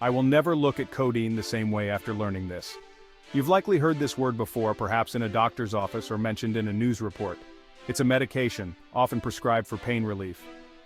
I will never look at codeine the same way after learning this. You've likely heard this word before, perhaps in a doctor's office or mentioned in a news report. It's a medication, often prescribed for pain relief.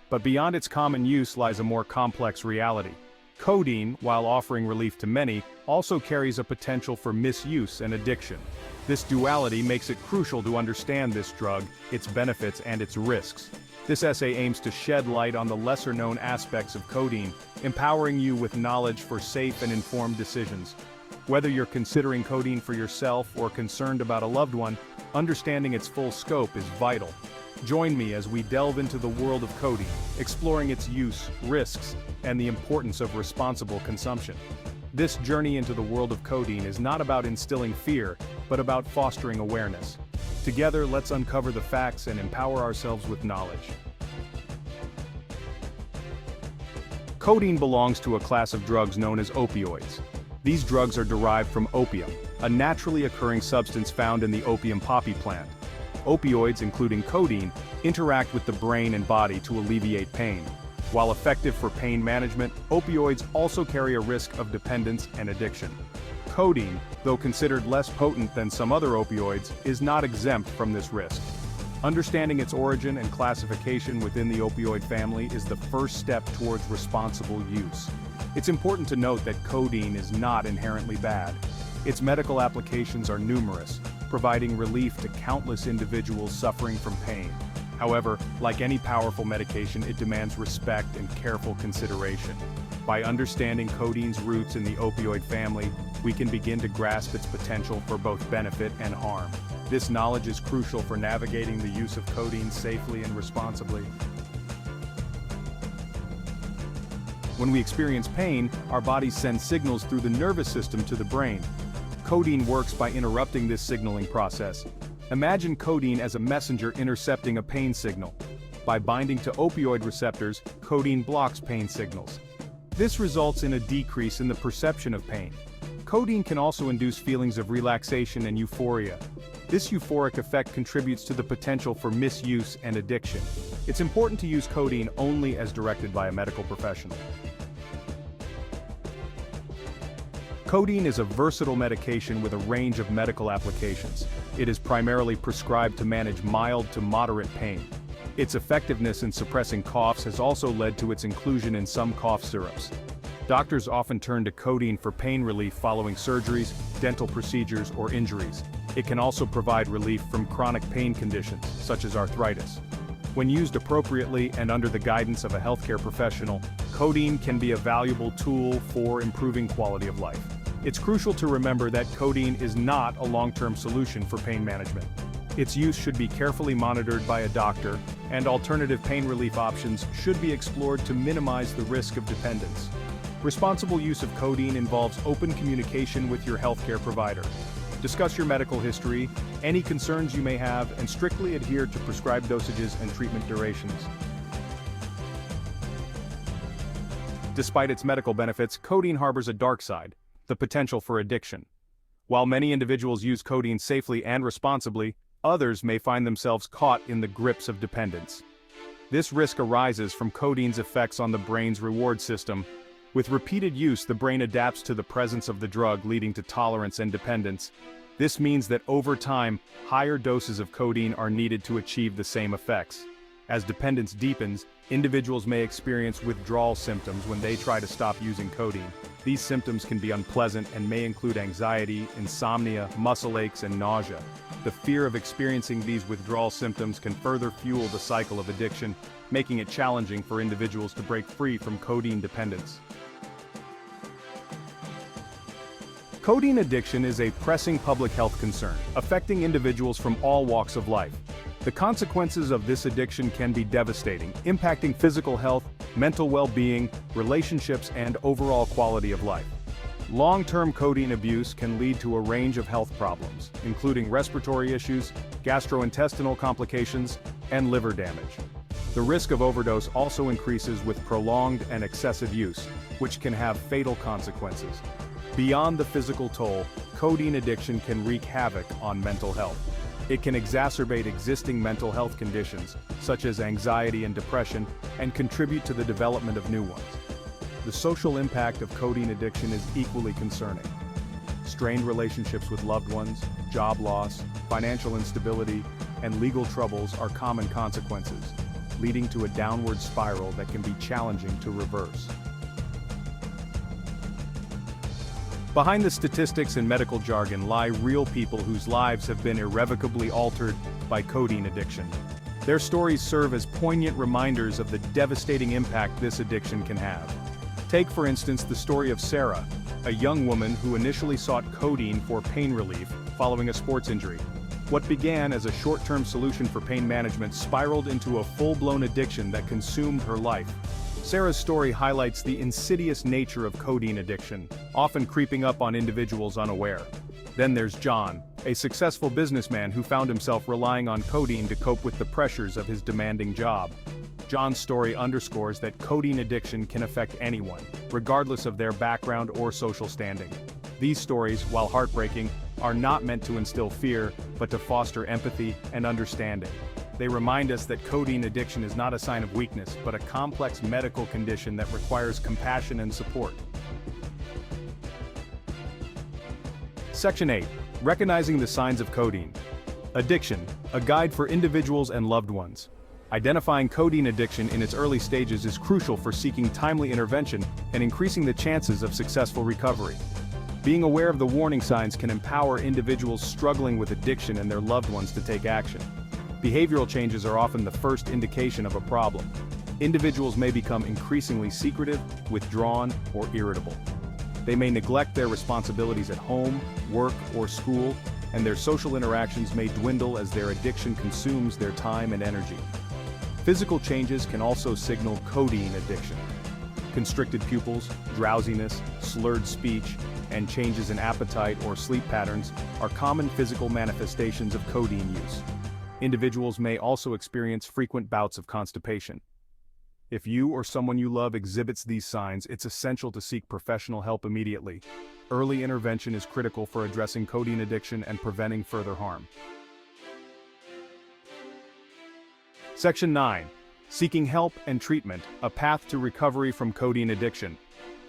But beyond its common use lies a more complex reality. Codeine, while offering relief to many, also carries a potential for misuse and addiction. This duality makes it crucial to understand this drug, its benefits and its risks. This essay aims to shed light on the lesser-known aspects of codeine, empowering you with knowledge for safe and informed decisions. Whether you're considering codeine for yourself or concerned about a loved one, understanding its full scope is vital. Join me as we delve into the world of codeine, exploring its use, risks, and the importance of responsible consumption. This journey into the world of codeine is not about instilling fear, but about fostering awareness. Together, let's uncover the facts and empower ourselves with knowledge. Codeine belongs to a class of drugs known as opioids. These drugs are derived from opium, a naturally occurring substance found in the opium poppy plant. Opioids, including codeine, interact with the brain and body to alleviate pain. While effective for pain management, opioids also carry a risk of dependence and addiction. Codeine, though considered less potent than some other opioids, is not exempt from this risk. Understanding its origin and classification within the opioid family is the first step towards responsible use. It's important to note that codeine is not inherently bad. Its medical applications are numerous, providing relief to countless individuals suffering from pain. However, like any powerful medication, it demands respect and careful consideration. By understanding codeine's roots in the opioid family, we can begin to grasp its potential for both benefit and harm. This knowledge is crucial for navigating the use of codeine safely and responsibly. When we experience pain, our bodies send signals through the nervous system to the brain. Codeine works by interrupting this signaling process. Imagine codeine as a messenger intercepting a pain signal. By binding to opioid receptors, codeine blocks pain signals. This results in a decrease in the perception of pain. Codeine can also induce feelings of relaxation and euphoria. This euphoric effect contributes to the potential for misuse and addiction. It's important to use codeine only as directed by a medical professional. Codeine is a versatile medication with a range of medical applications. It is primarily prescribed to manage mild to moderate pain. Its effectiveness in suppressing coughs has also led to its inclusion in some cough syrups. Doctors often turn to codeine for pain relief following surgeries, dental procedures, or injuries. It can also provide relief from chronic pain conditions, such as arthritis. When used appropriately and under the guidance of a healthcare professional, codeine can be a valuable tool for improving quality of life. It's crucial to remember that codeine is not a long-term solution for pain management. Its use should be carefully monitored by a doctor, and alternative pain relief options should be explored to minimize the risk of dependence. Responsible use of codeine involves open communication with your healthcare provider. Discuss your medical history, any concerns you may have, and strictly adhere to prescribed dosages and treatment durations. Despite its medical benefits, codeine harbors a dark side: the potential for addiction. While many individuals use codeine safely and responsibly, others may find themselves caught in the grips of dependence. This risk arises from codeine's effects on the brain's reward system. With repeated use, the brain adapts to the presence of the drug, leading to tolerance and dependence. This means that over time, higher doses of codeine are needed to achieve the same effects. As dependence deepens, individuals may experience withdrawal symptoms when they try to stop using codeine. These symptoms can be unpleasant and may include anxiety, insomnia, muscle aches, and nausea. The fear of experiencing these withdrawal symptoms can further fuel the cycle of addiction, making it challenging for individuals to break free from codeine dependence. Codeine addiction is a pressing public health concern, affecting individuals from all walks of life. The consequences of this addiction can be devastating, impacting physical health, mental well-being, relationships, and overall quality of life. Long-term codeine abuse can lead to a range of health problems, including respiratory issues, gastrointestinal complications, and liver damage. The risk of overdose also increases with prolonged and excessive use, which can have fatal consequences. Beyond the physical toll, codeine addiction can wreak havoc on mental health. It can exacerbate existing mental health conditions, such as anxiety and depression, and contribute to the development of new ones. The social impact of codeine addiction is equally concerning. Strained relationships with loved ones, job loss, financial instability, and legal troubles are common consequences, leading to a downward spiral that can be challenging to reverse. Behind the statistics and medical jargon lie real people whose lives have been irrevocably altered by codeine addiction. Their stories serve as poignant reminders of the devastating impact this addiction can have. Take, for instance, the story of Sarah, a young woman who initially sought codeine for pain relief following a sports injury. What began as a short-term solution for pain management spiraled into a full-blown addiction that consumed her life. Sarah's story highlights the insidious nature of codeine addiction, often creeping up on individuals unaware. Then there's John, a successful businessman who found himself relying on codeine to cope with the pressures of his demanding job. John's story underscores that codeine addiction can affect anyone, regardless of their background or social standing. These stories, while heartbreaking, are not meant to instill fear, but to foster empathy and understanding. They remind us that codeine addiction is not a sign of weakness, but a complex medical condition that requires compassion and support. Section 8. Recognizing the signs of codeine. Addiction, a guide for individuals and loved ones. Identifying codeine addiction in its early stages is crucial for seeking timely intervention and increasing the chances of successful recovery. Being aware of the warning signs can empower individuals struggling with addiction and their loved ones to take action. Behavioral changes are often the first indication of a problem. Individuals may become increasingly secretive, withdrawn, or irritable. They may neglect their responsibilities at home, work, or school, and their social interactions may dwindle as their addiction consumes their time and energy. Physical changes can also signal codeine addiction. Constricted pupils, drowsiness, slurred speech, and changes in appetite or sleep patterns are common physical manifestations of codeine use. Individuals may also experience frequent bouts of constipation. If you or someone you love exhibits these signs, it's essential to seek professional help immediately. Early intervention is critical for addressing codeine addiction and preventing further harm. Section 9. Seeking help and treatment, a path to recovery from codeine addiction.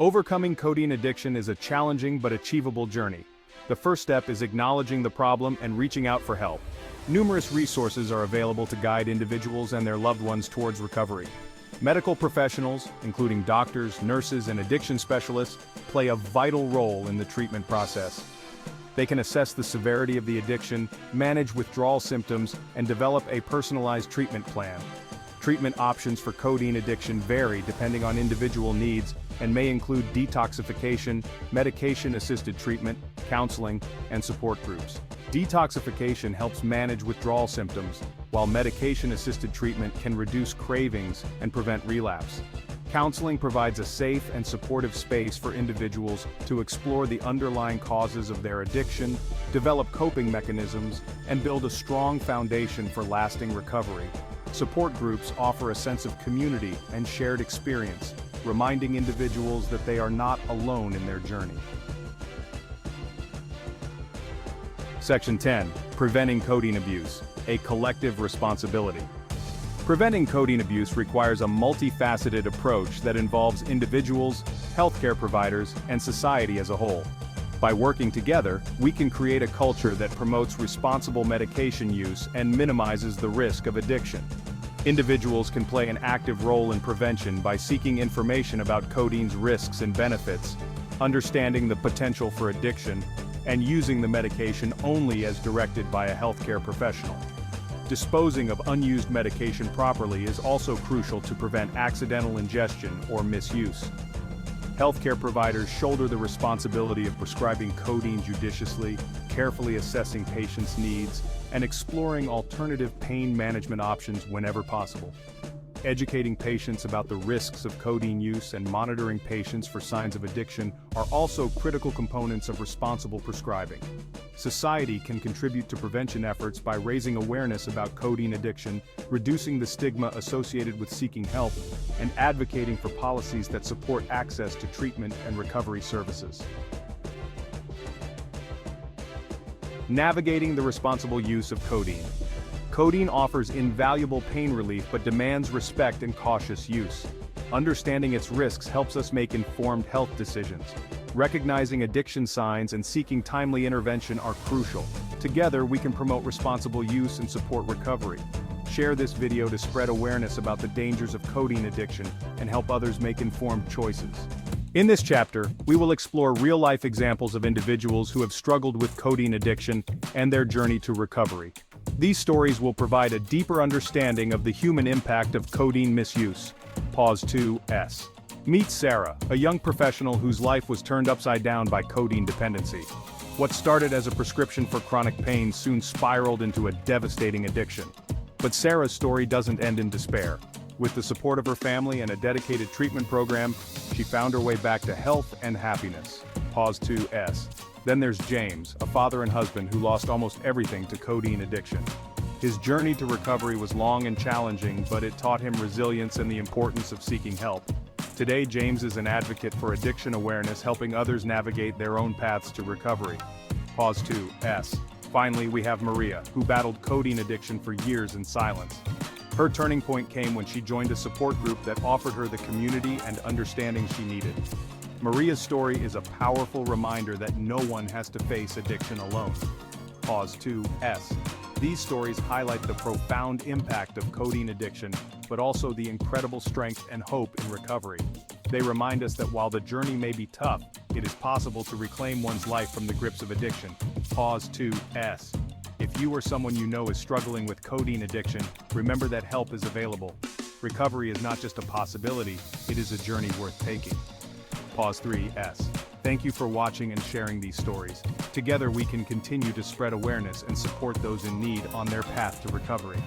Overcoming codeine addiction is a challenging but achievable journey. The first step is acknowledging the problem and reaching out for help. Numerous resources are available to guide individuals and their loved ones towards recovery. Medical professionals, including doctors, nurses, and addiction specialists, play a vital role in the treatment process. They can assess the severity of the addiction, manage withdrawal symptoms, and develop a personalized treatment plan. Treatment options for codeine addiction vary depending on individual needs and may include detoxification, medication-assisted treatment, counseling, and support groups. Detoxification helps manage withdrawal symptoms, while medication-assisted treatment can reduce cravings and prevent relapse. Counseling provides a safe and supportive space for individuals to explore the underlying causes of their addiction, develop coping mechanisms, and build a strong foundation for lasting recovery. Support groups offer a sense of community and shared experience, reminding individuals that they are not alone in their journey. Section 10. Preventing codeine abuse, a collective responsibility. Preventing codeine abuse requires a multifaceted approach that involves individuals, healthcare providers, and society as a whole. By working together, we can create a culture that promotes responsible medication use and minimizes the risk of addiction. Individuals can play an active role in prevention by seeking information about codeine's risks and benefits, understanding the potential for addiction, and using the medication only as directed by a healthcare professional. Disposing of unused medication properly is also crucial to prevent accidental ingestion or misuse. Healthcare providers shoulder the responsibility of prescribing codeine judiciously, carefully assessing patients' needs, and exploring alternative pain management options whenever possible. Educating patients about the risks of codeine use and monitoring patients for signs of addiction are also critical components of responsible prescribing. Society can contribute to prevention efforts by raising awareness about codeine addiction, reducing the stigma associated with seeking help, and advocating for policies that support access to treatment and recovery services. Navigating the responsible use of codeine. Codeine offers invaluable pain relief but demands respect and cautious use. Understanding its risks helps us make informed health decisions. Recognizing addiction signs and seeking timely intervention are crucial. Together, we can promote responsible use and support recovery. Share this video to spread awareness about the dangers of codeine addiction and help others make informed choices. In this chapter, we will explore real-life examples of individuals who have struggled with codeine addiction and their journey to recovery. These stories will provide a deeper understanding of the human impact of codeine misuse. Pause 2S. Meet Sarah, a young professional whose life was turned upside down by codeine dependency. What started as a prescription for chronic pain soon spiraled into a devastating addiction. But Sarah's story doesn't end in despair. With the support of her family and a dedicated treatment program, she found her way back to health and happiness. Pause 2S. Then there's James, a father and husband who lost almost everything to codeine addiction. His journey to recovery was long and challenging, but it taught him resilience and the importance of seeking help. Today, James is an advocate for addiction awareness, helping others navigate their own paths to recovery. Pause 2S. Finally, we have Maria, who battled codeine addiction for years in silence. Her turning point came when she joined a support group that offered her the community and understanding she needed. Maria's story is a powerful reminder that no one has to face addiction alone. Pause 2S. These stories highlight the profound impact of codeine addiction, but also the incredible strength and hope in recovery. They remind us that while the journey may be tough, it is possible to reclaim one's life from the grips of addiction. Pause 2S. If you or someone you know is struggling with codeine addiction, remember that help is available. Recovery is not just a possibility, it is a journey worth taking. Pause 3S. Thank you for watching and sharing these stories. Together we can continue to spread awareness and support those in need on their path to recovery.